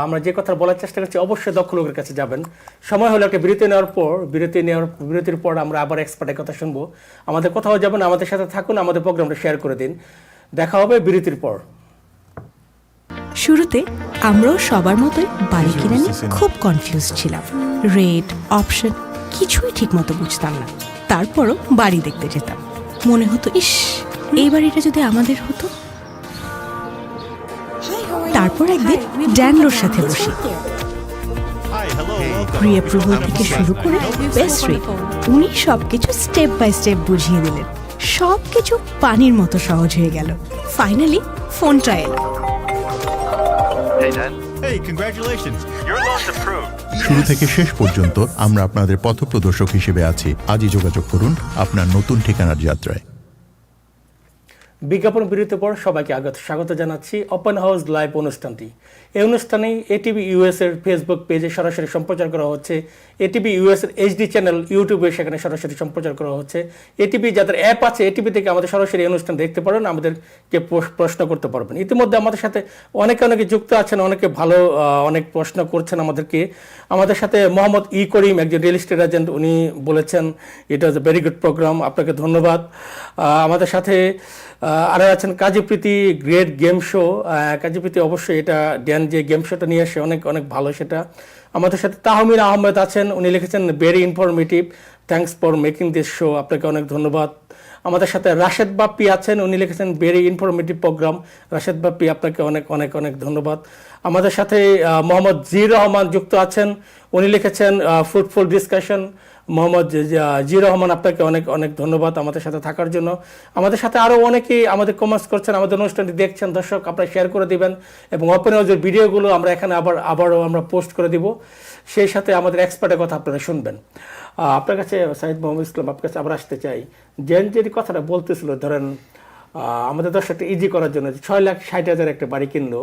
আমরা যে কথা বলার চেষ্টা করছি অবশ্যই দক্ষ লোকের কাছে যাবেন। সময় হলো একটা বিরতির পর আমরা আবার এক্সপার্টের কথা শুনবো। আমাদের কোথাও যাবেন, আমাদের সাথে থাকুন, আমাদের প্রোগ্রামটা শেয়ার করে দিন। দেখা হবে বিরতির পর। শুরুতে আমরাও সবার মতোই বাড়ি কিনে নিয়ে খুব কনফিউজ ছিলাম। রেট, অপশন কিছুই ঠিক মতো বুঝতাম না। তারপরও বাড়ি দেখতে যেতাম, মনে হতো ইস, এই বাড়িটা যদি আমাদের হতো। তারপর একদিন ড্যানলোর সাথে বসি, প্রি অ্যাপ্রুভাল থেকে শুরু করে বেস্ট রেট, উনি সবকিছু স্টেপ বাই স্টেপ বুঝিয়ে দিলেন। সবকিছু পানির মতো সহজ হয়ে গেল। ফাইনালি ফোনটা এলো। Hey, congratulations. Your loan's approved. শুরু থেকে শেষ পর্যন্ত আমরা আপনাদের পথপ্রদর্শক হিসেবে আছি। আজই যোগাযোগ করুন আপনার নতুন ঠিকানার যাত্রায়। বিজ্ঞাপন বিরতির পর সবাইকে স্বাগত জানাচ্ছি ওপেন হাউস লাইভ অনুষ্ঠানটি। এই অনুষ্ঠানে এটিভি ইউএসএর ফেসবুক পেজে সরাসরি সম্প্রচার করা হচ্ছে। এটিভি ইউএসএর এইচডি চ্যানেল ইউটিউবে সেখানে সরাসরি সম্প্রচার করা হচ্ছে। এটিভি যাদের অ্যাপ আছে, এটিভি থেকে আমাদের সরাসরি অনুষ্ঠান দেখতে পারেন, আমাদেরকে প্রশ্ন করতে পারবেন। ইতিমধ্যে আমাদের সাথে অনেকে যুক্ত আছেন, অনেকে ভালো অনেক প্রশ্ন করছেন আমাদেরকে। আমাদের সাথে মোহাম্মদ করিম, একজন রিয়েল এস্টেট এজেন্ট, উনি বলেছেন ইট ওয়াজ এ ভেরি গুড প্রোগ্রাম, আপনাকে ধন্যবাদ। আমাদের সাথে আরও আছেন কাজী প্রীতি, গ্রেট গেম শো। কাজী প্রীতি অবশ্যই এটা ড্যান যে গেম শোটা নিয়ে আসে অনেক ভালো সেটা। আমাদের সাথে তাহমির আহমেদ আছেন, উনি লিখেছেন very informative, thanks for making this show, আপনাকে অনেক ধন্যবাদ। আমাদের সাথে রাশেদ বাপ্পি আছেন, উনি লিখেছেন very informative programme. Rashed Bappi, আপনাকে অনেক ধন্যবাদ। আমাদের সাথে মোহাম্মদ জির রহমান যুক্ত আছেন, উনি লিখেছেন ফ্রুটফুল ডিসকাশন। মোহাম্মদ জির রহমান, আপনাকে অনেক ধন্যবাদ আমাদের সাথে থাকার জন্য। আমাদের সাথে আরও অনেকেই আমাদের কমেন্টস করছেন, আমাদের অনুষ্ঠানটি দেখছেন। দর্শক, আপনারা শেয়ার করে দিবেন এবং ওপেন হাউসের ভিডিওগুলো আমরা এখানে আবারও আমরা পোস্ট করে দিব। সেই সাথে আমাদের এক্সপার্টের কথা আপনারা শুনবেন। আপনার কাছে সাইদ মোহাম্মদ ইসলাম, আপনার কাছে আবার আসতে চাই। যে কথাটা বলতেছিল, ধরেন আমাদের দর্শকটা ইজি করার জন্য 6,60,000 একটা বাড়ি কিনলো,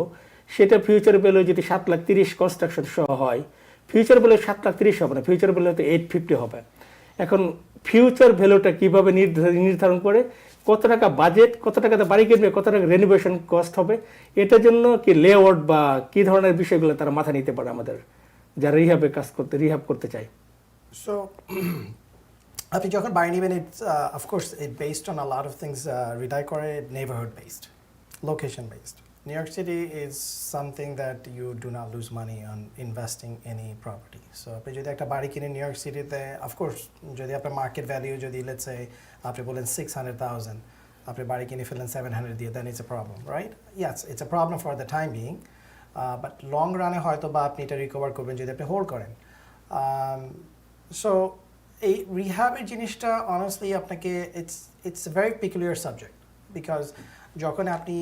সেটা ফিউচার ভ্যালু যদি 7,30,000 কনস্ট্রাকশন সহ হয়, ফিউচার ভ্যালু 7,30,000 হবে না, ফিউচার ভ্যালু তো 850 হবে। এখন ফিউচার ভ্যালুটা কীভাবে নির্ধারণ করে, কত টাকা বাজেট, কত টাকাতে বাড়ি কিনবে, কত টাকা রেনোভেশন কস্ট হবে, এটার জন্য কি লেআউট বা কী ধরনের বিষয়গুলো তারা মাথা নিতে পারে আমাদের যারা রিহাব করতে চায়? সো আপনি যখন বাড়ি নেবেন, it's of course it based on a lot of things, rely করে neighbourhood based, location based. New York City is something that you do not lose money on investing any property. So আপনি যদি একটা বাড়ি কিনে নিউ ইয়র্ক সিটিতে, of course যদি আপনার market value যদি লেটস সে আপনি বলেন 600,000, আপনি বাড়ি কিনে ফেলেন 700 দিয়ে, then it's a problem, right? Yes, it's a problem for the time being, but long রানে হয়তো বা আপনি এটা রিকভার করবেন যদি আপনি হোল্ড করেন। সো এই রিহ্যাবের জিনিসটা অনেস্টলি আপনাকে it's a very peculiar subject, because যখন আপনি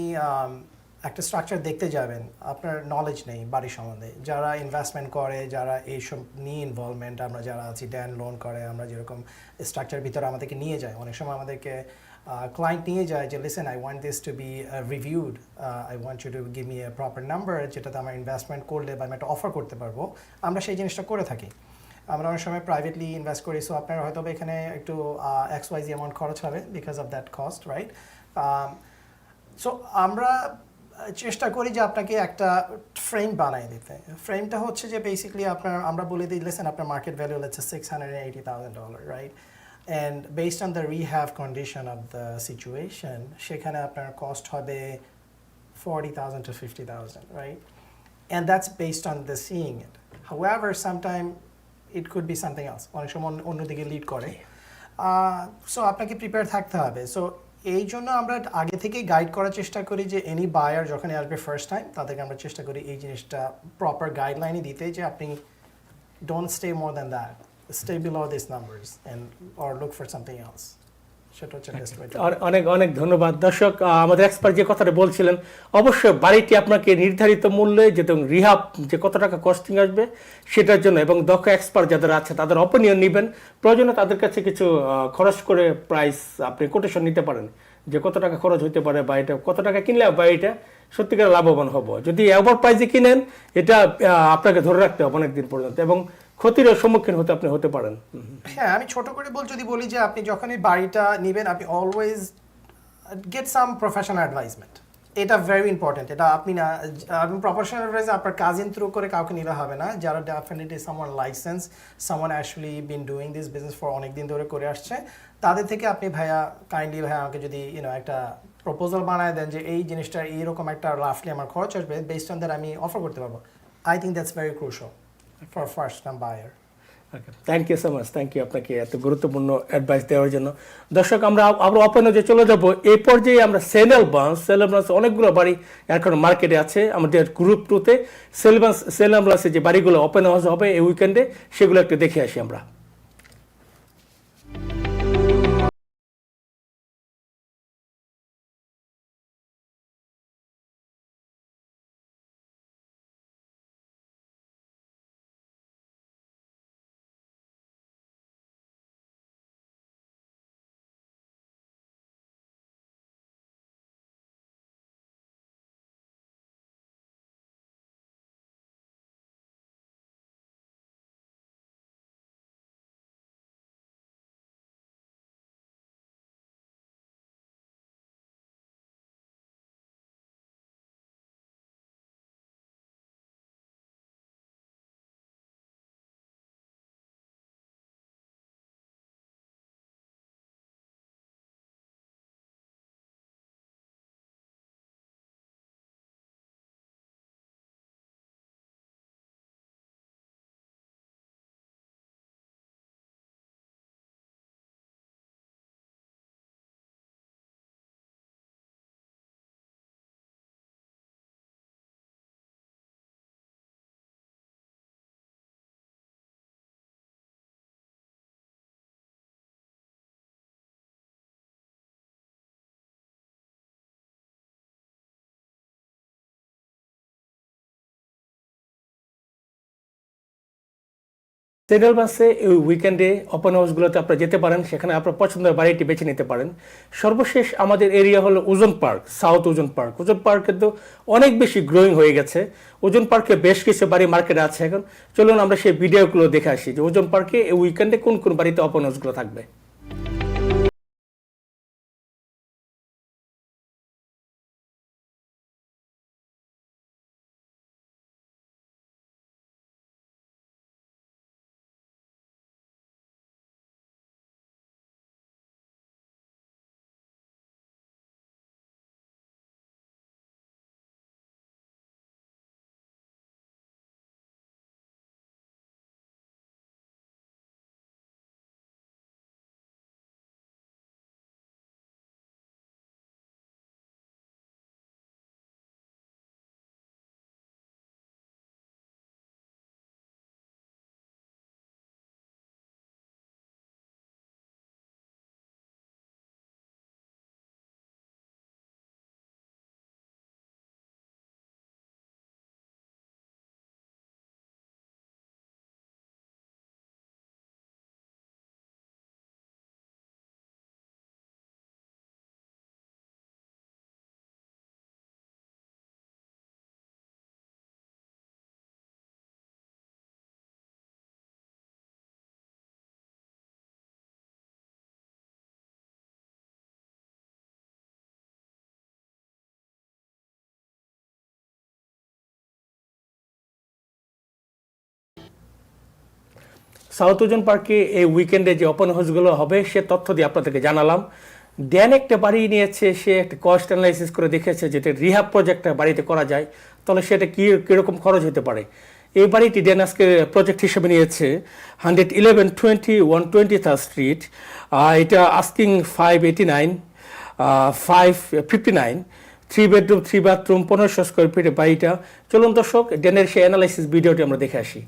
একটা স্ট্রাকচার দেখতে যাবেন, আপনার নলেজ নেই বাড়ির সম্বন্ধে। যারা ইনভেস্টমেন্ট করে, যারা এইসব নিয়ে ইনভলভমেন্ট, আমরা যারা আছি, ড্যান লোন করে, আমরা যেরকম স্ট্রাকচার ভিতরে আমাদেরকে নিয়ে যায়, অনেক সময় আমাদেরকে ক্লায়েন্ট নিয়ে যায় যে listen, I want this to be reviewed, I want you to give me a proper number, যেটাতে আমার ইনভেস্টমেন্ট করলে বা আমি একটা অফার করতে পারবো। আমরা সেই জিনিসটা করে থাকি। আমরা অনেক সময় প্রাইভেটলি ইনভেস্ট করি, সো আপনার হয়তো এখানে একটু XYZ অ্যামাউন্ট খরচ হবে because of that cost, right? So আমরা চেষ্টা করি যে আপনাকে একটা ফ্রেম বানিয়ে দিতে। ফ্রেমটা হচ্ছে যে বেসিক্যালি আমরা বলে দিই, লিসেন আপনার মার্কেট ভ্যালু হচ্ছে $680,000, right? And based on the rehab condition of the situation সেখানে আপনার কস্ট হবে 40,000 to 50,000, right? And that's based on the seeing it. However, sometimes it could be something else. অনেক সময় অন্যদিকে লিড করে। So আপনাকে prepare থাকতে হবে। সো এই জন্য আমরা আগে থেকেই গাইড করার চেষ্টা করি যে এনি বায়ার যখন আসবে ফার্স্ট টাইম তাদেরকে আমরা চেষ্টা করি এই জিনিসটা প্রপার গাইডলাইনই দিতে যে আপনি don't stay more than that, stay below this numbers and or look for something else. সেটা হচ্ছে বেস্ট ওয়ে। অনেক অনেক ধন্যবাদ দর্শক। আমাদের এক্সপার্ট যে কথাটা বলছিলেন, অবশ্যই বাড়িটি আপনাকে নির্ধারিত মূল্যে যেহেতু রিহাব যে কত টাকা কস্টিং আসবে সেটার জন্য, এবং দক্ষ এক্সপার্ট যাদের আছে তাদের অপিনিয়ন নেবেন। প্রয়োজনে তাদের কাছে কিছু খরচ করে প্রাইস আপনি কোটেশন নিতে পারেন যে কত টাকা খরচ হতে পারে বা এটা কত টাকা কিনলে বাড়িটা সত্যিকার লাভবান হবো। যদি ওভার প্রাইসে কিনেন এটা আপনাকে ধরে রাখতে হবে অনেক দিন পর্যন্ত, এবং ক্ষতির সম্মুখীন আপনি হতে পারেন। হ্যাঁ, আমি ছোট করে যদি বলি যে আপনি যখনই বাড়িটা নেবেন আপনি always get some professional advisement. এটা ভেরি ইম্পর্টেন্ট। এটা আপনি প্রফেশনাল অ্যাডভাইস আপনার কাজিন থ্রু করে কাউকে নিলে হবে না, যারা definitely someone licence, someone actually been doing this business for অনেক দিন ধরে করে আসছে, তাদের থেকে আপনি ভাইয়া আমাকে যদি একটা প্রপোজাল বানায় দেন যে এই জিনিসটা এইরকম একটা রাফলি আমার খরচ আসবে, বেসড অন দ্যাট আমি অফার করতে পারবো। I think that's very crucial for first time buyer. Thank you so much, thank you আপনাকে এত গুরুত্বপূর্ণ অ্যাডভাইস দেওয়ার জন্য। দর্শক, আমরা ওপেনে যে চলে যাব, এই পর্যায়ে আমরা সেলব্রাঞ্চ অনেকগুলো বাড়ি এখন মার্কেটে আছে। আমাদের গ্রুপ 2-তে সেলব্রাঞ্চে যে বাড়িগুলো ওপেন হাউস হবে এই উইকেন্ডে, সেগুলো একটু দেখে আসি আমরা। সেলব্রাঞ্চে এই উইকেন্ডে ওপেন হাউসগুলোতে আপনারা যেতে পারেন, সেখানে আপনার পছন্দের বাড়িটি বেছে নিতে পারেন। সর্বশেষ আমাদের এরিয়া হলো ওজন পার্ক, সাউথ ওজন পার্ক। ওজন পার্ক কিন্তু অনেক বেশি গ্রোয়িং হয়ে গেছে। ওজন পার্কে বেশ কিছু বাড়ি মার্কেটে আছে এখন। চলুন আমরা সেই ভিডিওগুলো দেখে আসি যে ওজন পার্কে এই উইকেন্ডে কোন কোন বাড়িতে ওপেন হাউসগুলো থাকবে। সাউথ ওজন পার্কে এই উইকেন্ডে যে ওপেন হাউসগুলো হবে সে তথ্য দিয়ে আপনাদেরকে জানালাম। ড্যান একটা বাড়ি নিয়েছে, সে একটা কস্ট অ্যানালাইসিস করে দেখেছে যেটা রিহাব প্রজেক্টটা বাড়িতে করা যায়, তাহলে সেটা কীরকম খরচ হতে পারে। এই বাড়িটি ড্যান আজকে প্রজেক্ট হিসেবে নিয়েছে 11120 120th স্ট্রিট। এটা আস্কিং 589 559, 3 বেডরুম 3 বাথরুম 1500 স্কোয়ার ফিটের বাড়িটা। চলুন দর্শক ড্যানের সেই অ্যানালাইসিস ভিডিওটি আমরা দেখে আসি।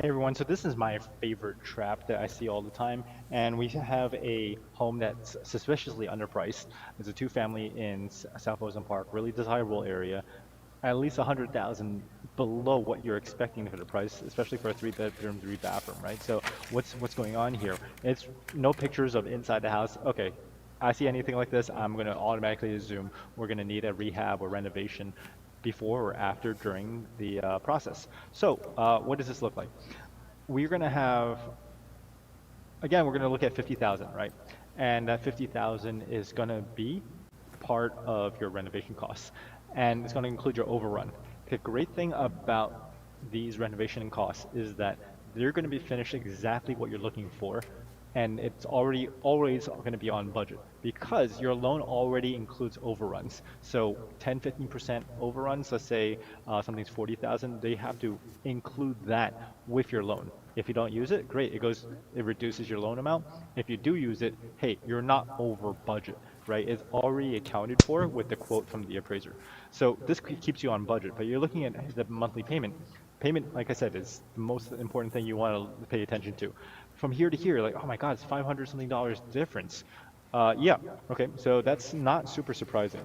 Hey everyone, so this is my favorite trap that I see all the time, and we have a home that's suspiciously underpriced. It's a 2-family in South Ozone Park, really desirable area, at least 100,000 below what you're expecting for the price, especially for a 3-bedroom, 3-bathroom, right? So what's going on here? It's no pictures of inside the house. Okay, I see anything like this, I'm going to automatically assume we're going to need a rehab or renovation before or after during the process. So what does this look like? We're going to have, again, we're going to look at 50,000, right? And that 50,000 is going to be part of your renovation costs, and it's going to include your overrun. The great thing about these renovation costs is that they're going to be finished exactly what you're looking for, and it's always going to be on budget because your loan already includes overruns. So 10-15% overruns, let's say something's 40,000, they have to include that with your loan. If you don't use it, great, it reduces your loan amount. If you do use it, hey, you're not over budget, right? It's already accounted for with the quote from the appraiser. So this keeps you on budget, but you're looking at the monthly payment. Payment, like I said, is the most important thing you want to pay attention to. From here to here, like, oh my God, it's $500 something difference. Yeah, okay, so that's not super surprising.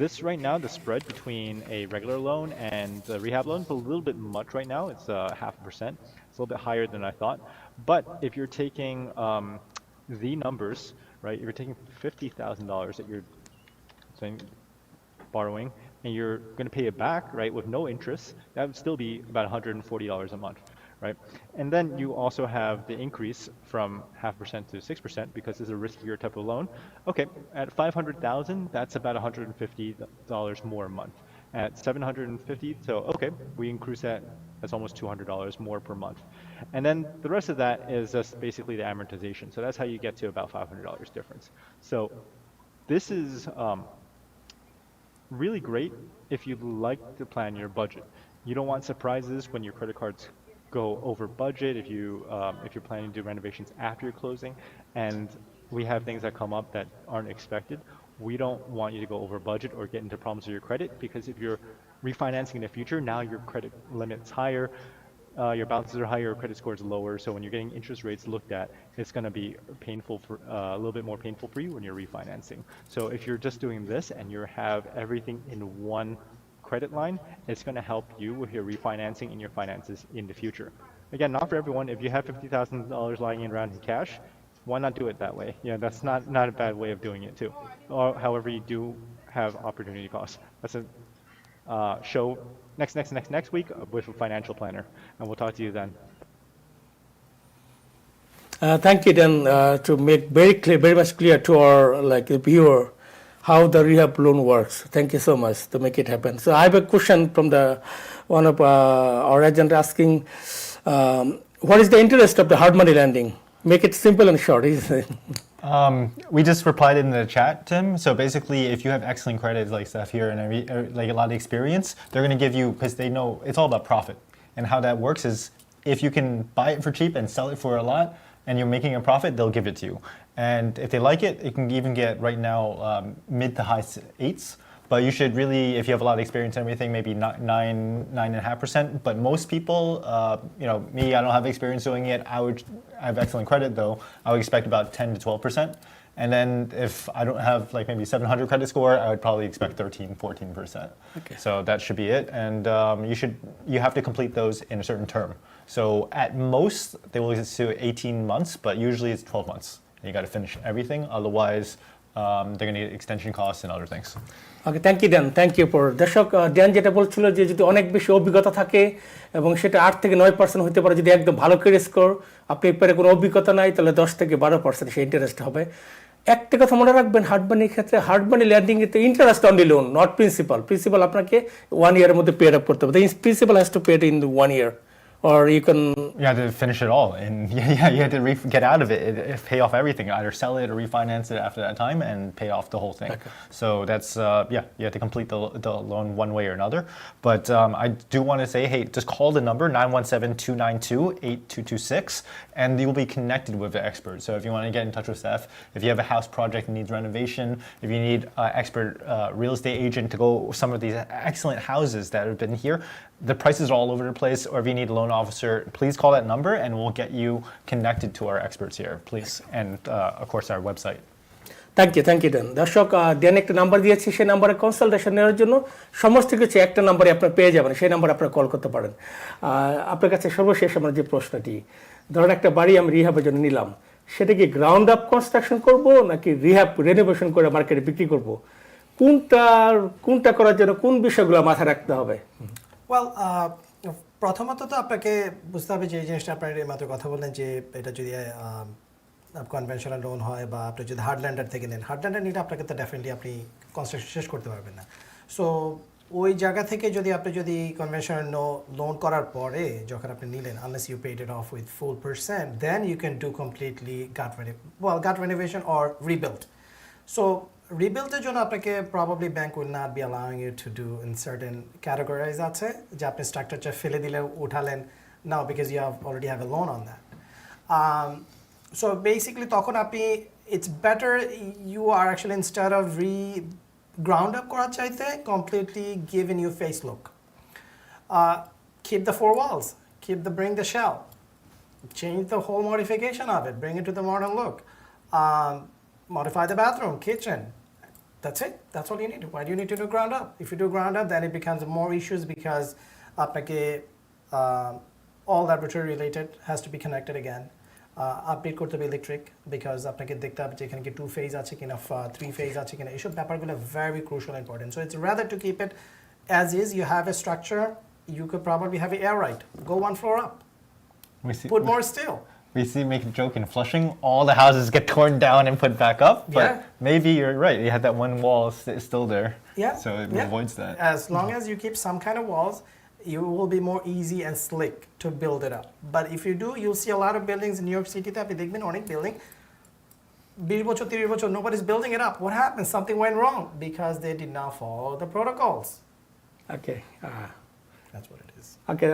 This right now, the spread between a regular loan and the rehab loan is a little bit much right now. It's 0.5%. It's a little bit higher than I thought. But if you're taking the numbers, right, if you're taking $50,000 that you're saying, borrowing, and you're going to pay it back, right, with no interest, that would still be about $140 a month, right? And then you also have the increase from 0.5% to 6% because it's a riskier type of loan. Okay, at $500,000, that's about $150 more a month. At $750, so okay, we increase that. That's almost $200 more per month. And then the rest of that is just basically the amortization. So that's how you get to about $500 difference. So this is really great if you like to plan your budget. You don't want surprises when your credit cards go over budget, if you're planning to do renovations after your closing, and we have things that come up that aren't expected. We don't want you to go over budget or get into problems with your credit, because if you're refinancing in the future, now your credit limit's higher, your balances are higher, your credit score is lower. So when you're getting interest rates looked at, it's going to be painful for a little bit more painful for you when you're refinancing. So if you're just doing this and you have everything in one credit line, it's going to help you with your refinancing and your finances in the future. Again, not for everyone. If you have $50,000 lying around in cash, why not do it that way? Yeah, that's not a bad way of doing it too. Or however, you do have opportunity costs. That's a show next week with a financial planner, and we'll talk to you then. Thank you, Dan, to make very much clear to our viewer how the rehab loan works. Thank you so much to make it happen. So I have a question from one of our agent asking, what is the interest of the hard money lending? Make it simple and short. We just replied in the chat, Tim. So basically, if you have excellent credit like Seth here and like a lot of experience, they're going to give you, because they know it's all about profit. And how that works is if you can buy it for cheap and sell it for a lot, and you're making a profit, they'll give it to you. And if they like it, you can even get right now mid to high 8s. But you should really, if you have a lot of experience and everything, maybe 9.5%. But most people, me, I don't have experience doing it. I have excellent credit though. I would expect about 10 to 12%. And then if I don't have like maybe 700 credit score, I would probably expect 13, 14%. Okay. So that should be it. And you have to complete those in a certain term. So at most, they will do 18 months, but usually it's 12 months. And you got to finish everything. Otherwise, they're going to get extension costs and other things. Okay, thank you Dan, thank you for. দর্শক, Dan যেটা বলছিল যে যদি অনেক বেশি অভিজ্ঞতা থাকে এবং সেটা 8 থেকে 9% হতে পারে, যদি একদম ভালো ক্রেডিট স্কোর, আপনি এরপরে কোনো অভিজ্ঞতা নাই, তাহলে 10 থেকে 12% সেই ইন্টারেস্ট হবে। একটা কথা মনে রাখবেন, হার্ড মানির ক্ষেত্রে, hard money landing A interest only loan, not principal. Principal আপনাকে 1 ইয়ারের মধ্যে পে আপ করতে হবে। The principal has to pay in 1 year or you can You had to finish it all, and yeah, you had to get out of it, pay off everything, either sell it or refinance it after that time, and pay off the whole thing. Okay. So that's you had to complete the loan one way or another. But I do want to say, hey, just call the number 917-292-8226, and you'll be connected with the expert. So if you want to get in touch with Seth, if you have a house project that needs renovation, if you need an expert real estate agent to go some of these excellent houses that have been here, the prices are all over the place, or if you need a loan officer, please call that number and we'll get you connected to our experts here, please. And of course, our website. Thank you Dan. দর্শক Dan একটা number দিয়েছি, সেই নাম্বারে consultation নেওয়ার জন্য সমস্ত কিছু একটা নাম্বারে আপনারা পেয়ে যাবেন, সেই নাম্বারে আপনারা কল করতে পারেন। আপনার কাছে সর্বশেষ আমার যে প্রশ্নটি, ধরেন একটা বাড়ি আমি রিহ্যাবের জন্য নিলাম, সেটা কি গ্রাউন্ড আপ কনস্ট্রাকশন করব নাকি রিহ্যাব রেনোভেশন করে মার্কেটে বিক্রি করব? কোনটা করার জন্য কোন বিষয়গুলো মাথায় রাখতে হবে? ওয়েল, প্রথমত তো আপনাকে বুঝতে হবে যে এই জিনিসটা আপনার মাত্র কথা বললেন যে এটা যদি কনভেনশনাল লোন হয় বা আপনি যদি হার্ডল্যান্ডার থেকে নেন, হার্ডল্যান্ডার নিলে আপনাকে তো ডেফিনেটলি আপনি কনস্ট্রাকশন শেষ করতে পারবেন না। সো ওই জায়গা থেকে যদি কনভেনশনাল লোন করার পরে যখন আপনি নিলেন, unless you paid it off with full percent, then you can do completely gut renovation or rebuild. So রিবিল্ডের জন্য আপনাকে probably bank will not be allowing you to do in certain categorize আছে যে আপনি স্ট্রাকচারটা ফেলে দিলে উঠালেন, now because you already have a loan on that. So basically, তখন আপনি it's better you are actually instead of ground up করার চাইতে completely give a new face look. Keep the four walls, bring the shell, change the whole modification of it, bring it to the modern look, modify the bathroom, kitchen. That's it. That's all you need. Why do you need to do ground up? If you do ground up, then it becomes more issues because আপনাকে all laboratory related has to be connected again. Update করতে হবে electric, because আপনাকে দেখতে হবে যে এখানে কি 2 phase আছে কিনা, 3 ফেজ আছে কিনা, এইসব ব্যাপারগুলো very crucial important. So it's rather to keep it as is, you have a structure, you could probably have a air right, go 1 floor up, put more steel. We make a joke in Flushing, all the houses get torn down and put back up, but maybe you're right, you had that one wall still there, so it avoids that. As long as you keep some kind of walls, you will be more easy and slick to build it up. But if you do, you'll see a lot of buildings in New York City that they onek building 20 বছর 30 বছর nobody's building it up. What happened? Something went wrong because they did not follow the protocols. Okay, that's what it is. Okay,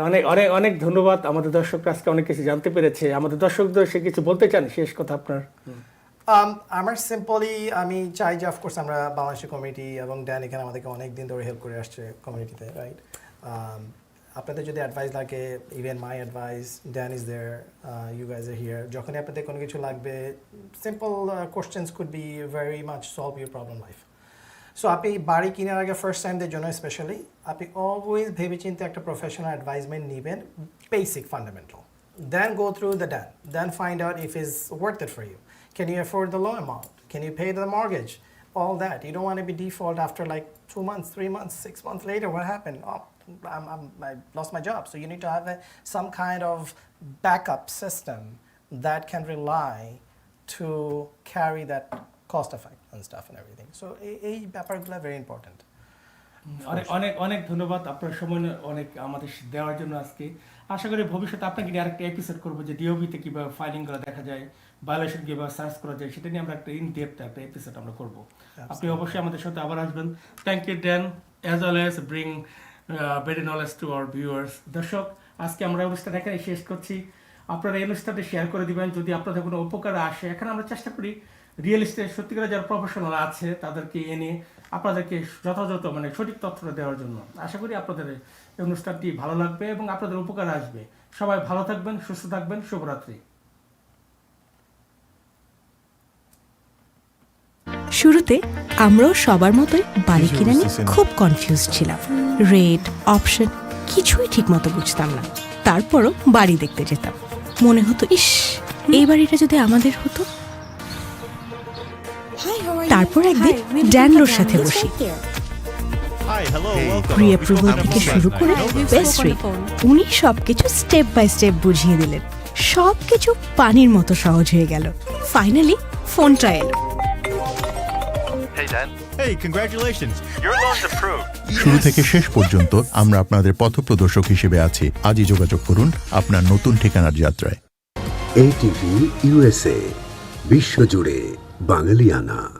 অনেক ধন্যবাদ। আমাদের দর্শকরা আজকে অনেক কিছু জানতে পেরেছে। আমাদের দর্শকদের সে কিছু বলতে চান, শেষ কথা আপনার? আমার সিম্পলি আমি চাই যে অফকোর্স আমরা বাংলাদেশের কমিউনিটি এবং ড্যান এখানে আমাদেরকে অনেক দিন ধরে হেল্প করে আসছে কমিউনিটিতে, রাইট? আপনাদের যদি অ্যাডভাইস লাগে, even my advice, Dan is there, you guys are here, যখনই আপনাদের কোনো কিছু লাগবে, simple questions could be very much solve your problem life. সো আপনি বাড়ি কেনার আগে ফার্স্ট টাইমদের জন্য স্পেশালি আপনি অলওয়েজ ভেবেচিন্তে একটা প্রফেশনাল অ্যাডভাইসমেন্ট নেবেন, basic fundamental, then go through the Dan, then find out if is worth it for you, can you afford the loan amount, can you pay the mortgage, all that. You don't want to be default after like 2 months, 3 months, 6 months later. What happened? Oh, I lost my job. So you need to have some kind of backup system that can rely to carry that cost effect and stuff and everything. So এই ব্যাপারগুলো very important. অনেক ধন্যবাদ আপনার সময় অনেক আমাদের দেওয়ার জন্য আজকে। আশা করি ভবিষ্যতে আপনাকে নিয়ে আরেকটা এপিসোড করবো যে ডিওবিতে কীভাবে ফাইলিং করা দেখা যায়, ভায়োলেশন কীভাবে সার্চ করা যায়, সেটা নিয়ে আমরা একটা ইন ডেপথ একটা এপিসোড আমরা করবো। আপনি অবশ্যই আমাদের সাথে আবার আসবেন। Thank you Dan, as always bring better knowledge to our viewers. দর্শক, আজকে আমরা অনুষ্ঠান এখানে শেষ করছি। আপনারা এই অনুষ্ঠানটা শেয়ার করে দিবেন যদি আপনাদের কোনো উপকার আসে। এখানে আমরা চেষ্টা করি রিয়েল এস্টেট সত্যিকার যারা প্রফেশনাল আছে তাদেরকে এনে আপনাদেরকে যথাযথ সঠিক তথ্যটা দেওয়ার জন্য। আশা করি আপনাদের এই অনুষ্ঠানটি ভালো লাগবে এবং আপনাদের উপকার আসবে। সবাই ভালো থাকবেন, সুস্থ থাকবেন, শুভরাত্রি। শুরুতে আমরাও সবার মতোই বাড়ি কিনে নিয়ে খুব কনফিউজ ছিলাম। রেট, অপশন কিছুই ঠিক মতো বুঝতাম না। তারপরও বাড়ি দেখতে যেতাম, মনে হতো ইস, এই বাড়িটা যদি আমাদের হতো। তারপর একদিন ড্যানলোর সাথে বসি, প্রি অ্যাপ্রুভাল থেকে শুরু করে বেস্ট রেট, উনি সবকিছু স্টেপ বাই স্টেপ বুঝিয়ে দিলেন। সবকিছু পানির মতো সহজ হয়ে গেল। ফাইনালি ফোনটা এলো। Hey, congratulations. Your loan's approved. শুরু থেকে শেষ পর্যন্ত আমরা আপনাদের পথপ্রদর্শক হিসেবে আছি। আজই যোগাযোগ করুন আপনার নতুন ঠিকানার যাত্রায়। ATV USA বিশ্বজুড়ে বাঙালিয়ানা।